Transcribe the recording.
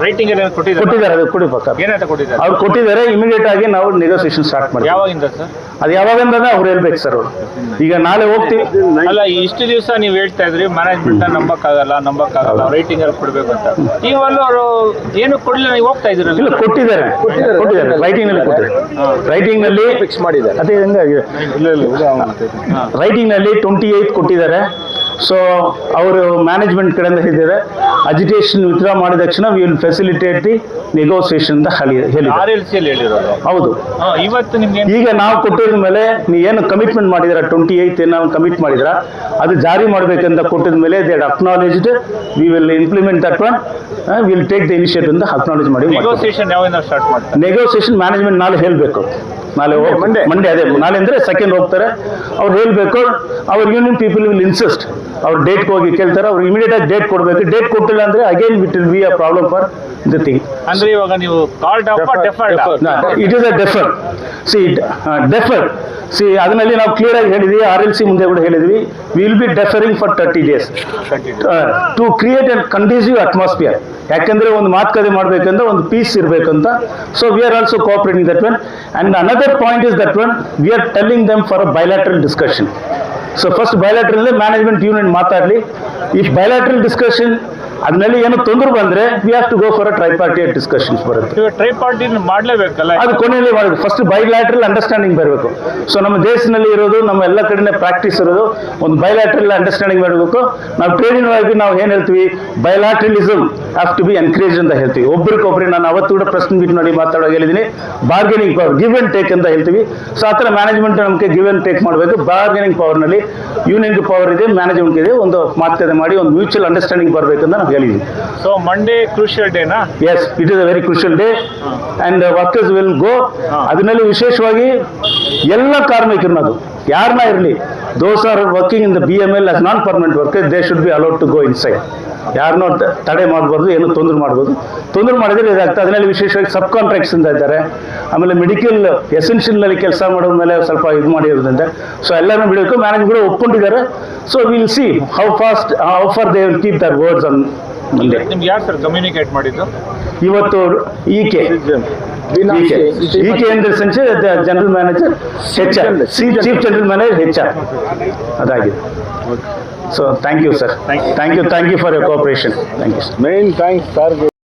Writing ಎಲ್ಲ ಕೊಟ್ಟಿದ್ದಾರೆ, ಅದು ಕೊಡಿ ಪಕ್ಕ. ಏನಂತ ಕೊಟ್ಟಿದ್ದಾರೆ? ಅವ್ರು ಕೊಟ್ಟಿದ್ದಾರೆ, ಇಮಿಡಿಯೇಟ್ ಆಗಿ ನಾವು ನೆಗೋಸಿಯೇಷನ್ ಸ್ಟಾರ್ಟ್ ಮಾಡಿ. ಯಾವಾಗಿಂದ ಸರ್? ಅದು ಯಾವಾಗಂದ್ರೆ ಅವ್ರು ಹೇಳ್ಬೇಕು ಸರ್. ಅವರು ಈಗ ನಾಳೆ ಹೋಗ್ತೀವಿ. ಅಲ್ಲ, ಇಷ್ಟು ದಿವಸ ನೀವು ಹೇಳ್ತಾ ಇದ್ರಿ ಮ್ಯಾನೇಜ್ಮೆಂಟ್ ನಂಬಕ್ಕಾಗಲ್ಲ, ರೈಟಿಂಗ್ ಅಲ್ಲಿ ಕೊಡ್ಬೇಕು ಅಂತ. ಈಗ ಅವರು ಏನು ಕೊಡಲಿಲ್ಲ, ನೀವು ಹೋಗ್ತಾ ಇದ್ರಲ್ಲ? ಇಲ್ಲ, ಕೊಟ್ಟಿದ್ದಾರೆ ರೈಟಿಂಗ್ ನಲ್ಲಿ ಕೊಟ್ಟಿದ್ದಾರೆ. ರೈಟಿಂಗ್ ನಲ್ಲಿ ಫಿಕ್ಸ್ ಮಾಡಿದ್ದಾರೆ. ಅದೇ ರೈಟಿಂಗ್ ನಲ್ಲಿ 28 ಕೊಟ್ಟಿದ್ದಾರೆ. ಸೊ ಅವರು ಮ್ಯಾನೇಜ್ಮೆಂಟ್ ಕಡೆಯಿಂದ ಹೇಳಿದ್ದಾರೆ, ಅಜಿಟೇಷನ್ ವಿತ್ಡ್ರಾ ಮಾಡಿದ ತಕ್ಷಣ we will facilitate the negotiation ಅಂತ ಹೇಳಿರೋದು. ಹೌದು. ಇವತ್ತು ನಿಮ್ಗೆ ಈಗ ನಾವು ಕೊಟ್ಟಿದ ಮೇಲೆ ನೀವು ಏನು ಕಮಿಟ್ಮೆಂಟ್ ಮಾಡಿದ್ರ 28 ನಾವು ಕಮಿಟ್ ಮಾಡಿದ್ರ ಅದು ಜಾರಿ ಮಾಡಬೇಕಂತ ಕೊಟ್ಟಿದ ಮೇಲೆ they ಅಕ್ನಾಲೇಜ್ಡ್, we will implement that one, will take the initiative ಅಂತ ಅಕ್ನಾಲೇಜ್ ಮಾಡಿ. ನೆಗೋಸಿಯೇಷನ್ ಯಾವಾಗ ಸ್ಟಾರ್ಟ್ ಮಾಡ್ತಾರೆ? ನೆಗೋಸಿಯೇಷನ್ ಮ್ಯಾನೇಜ್ಮೆಂಟ್ ನಾಳೆ ಹೇಳಬೇಕು. ನಾಳೆ ಮಂಡೇ ಅದೇ ನಾಳೆ ಅಂದರೆ ಸೆಕೆಂಡ್ ಹೋಗ್ತಾರೆ. ಅವ್ರು ಹೇಳಬೇಕು. ಅವ್ರ ಯೂನಿಯನ್ ಪೀಪಲ್ ವಿಲ್ ಇನ್ಸಿಸ್ಟ್. ಅವ್ರು ಡೇಟ್ ಹೋಗಿ ಕೇಳ್ತಾರೆ. ಅವ್ರು ಇಮಿಡಿಯೇಟ್ ಆಗಿ ಡೇಟ್ ಕೊಡಬೇಕು. ಡೇಟ್ ಕೊಟ್ಟಿಲ್ಲ ಅಂದ್ರೆ again it will be a problem for the thing. ಅಂದ್ರೆ ಇವಾಗ ನೀವು called off deferred? It is a deferred. Deferred ಅದನ್ನಲ್ಲಿ ನಾವು ಕ್ಲಿಯರ್ ಆಗಿ ಹೇಳಿದ್ವಿ. RLC ಮುಂದೆ ಕೂಡ ಹೇಳಿದ್ವಿ, will be deferring for 30 days to create a conducive atmosphere. ಯಾಕಂದ್ರೆ ಒಂದು ಮಾತುಕತೆ ಮಾಡ್ಬೇಕಂದ್ರೆ ಒಂದು ಪೀಸ್ ಇರಬೇಕಂತ. So we are also cooperating that one. And another point is that one, we are telling them for a bilateral discussion. So first bilateral management union ಮಾತಾಡಲಿ. If bilateral discussion ಅದನ್ನಲ್ಲಿ ಏನು ತೊಂದರೆ ಬಂದ್ರೆ we have to go for a tripartite discussions ಬರುತ್ತೆ. Tripartite ಮಾಡಲೇಬೇಕಲ್ಲ, ಅದು ಕೊನೆಯಲ್ಲಿ ಮಾಡಬೇಕು. ಫಸ್ಟ್ ಬೈಲಾಟ್ರಲ್ ಅಂಡರ್ಸ್ಟ್ಯಾಂಡಿಂಗ್ ಬರಬೇಕು. ಸೊ ನಮ್ಮ ದೇಶದಲ್ಲಿ ಇರೋದು, ನಮ್ಮ ಎಲ್ಲ ಕಡೆ ಪ್ರಾಕ್ಟೀಸ್ ಇರೋದು ಒಂದು ಬೈಲಾಟ್ರಲ್ ಅಂಡರ್ಸ್ಟ್ಯಾಂಡಿಂಗ್ ಮಾಡಬೇಕು. ನಾವು ಟ್ರೇಡಿಂಗ್ ಆಗಿ ನಾವು ಏನು ಹೇಳ್ತೀವಿ, ಬೈಲಾಟ್ರಲಿಸಮ್ ಹ್ಯಾವ್ ಟು ಬಿ ಎನ್ಕರೇಜ್ ಅಂತ ಹೇಳ್ತೀವಿ. ಒಬ್ರಿಗೊಬ್ರಿಗೆ ನಾನು ಅವತ್ತು ಕೂಡ ಪ್ರೆಸ್ ಮೀಟ್ ನೋಡಿ ಮಾತಾಡೋ ಹೇಳಿದ್ದೀನಿ, bargaining power, give and take ಅಂತ ಹೇಳ್ತೀವಿ. ಸೊ ಆ ಥರ ಮ್ಯಾನೇಜ್ಮೆಂಟ್ ನಮಗೆ ಗಿವ್ ಅಂಡ್ ಟೇಕ್ ಮಾಡಬೇಕು. ಬಾರ್ಗೇನಿಂಗ್ ಪವರ್ನಲ್ಲಿ ಯೂನಿಯನ್ಗೆ ಪವರ್ ಇದೆ, ಮ್ಯಾನೇಜ್ಮೆಂಟ್ ಇದೆ. ಒಂದು ಮಾತುಕತೆ ಮಾಡಿ ಒಂದು ಮ್ಯೂಚುವಲ್ ಅಂಡರ್ಸ್ಟ್ಯಾಂಡಿಂಗ್ ಬರಬೇಕಂತ ನಾವು ಹೇಳಿದ್ವಿ. ಸೊ ಮಂಡೇ ಕ್ರೂಷಿಯಲ್ ಡೇನಾ? Yes, it is a very crucial day and workers will go. ಅದರಲ್ಲಿ ವಿಶೇಷವಾಗಿ ಎಲ್ಲ ಕಾರ್ಮಿಕರನ್ನದು ಯಾರನ್ನ ಇರಲಿ, those are working in the BML as non permanent worker, they should be allowed to go inside. ಯಾರನ್ನೂ ತಡೆ ಮಾಡಬಾರ್ದು, ಏನು ತೊಂದರೆ ಮಾಡ್ಬೋದು. ತೊಂದರೆ ಮಾಡಿದ್ರೆ ಇದಾಗ್ತದೆ. ಅದರಲ್ಲಿ ವಿಶೇಷವಾಗಿ ಸಬ್ ಕಾಂಟ್ರಾಕ್ಟ್ಸ್ ಅಂತ ಇದ್ದಾರೆ. ಆಮೇಲೆ ಮೆಡಿಕಲ್ ಎಸೆನ್ಷಿಯಲ್ನಲ್ಲಿ ಕೆಲಸ ಮಾಡೋದ ಮೇಲೆ ಸ್ವಲ್ಪ ಇದು ಮಾಡಿರೋದ್ರಿಂದ ಸೊ ಎಲ್ಲರೂ ಬಿಡಬೇಕು. ಮ್ಯಾನೇಜ್ಮೆಂಟ್ ಒಪ್ಕೊಂಡಿದ್ದಾರೆ. So will see how far they will keep their words on Monday. ನಿಮ್ಗೆ ಯಾರು ಸರ್ ಕಮ್ಯುನಿಕೇಟ್ ಮಾಡಿದ್ದು ಇವತ್ತು? ಈಕೆ ಅಂದ್ರೆ ಸಂಚೆ general manager HR, chief general manager HR ಅದಾಗಿದೆ. So thank you sir. Thank you for your cooperation. Thank you sir. Many thanks sir.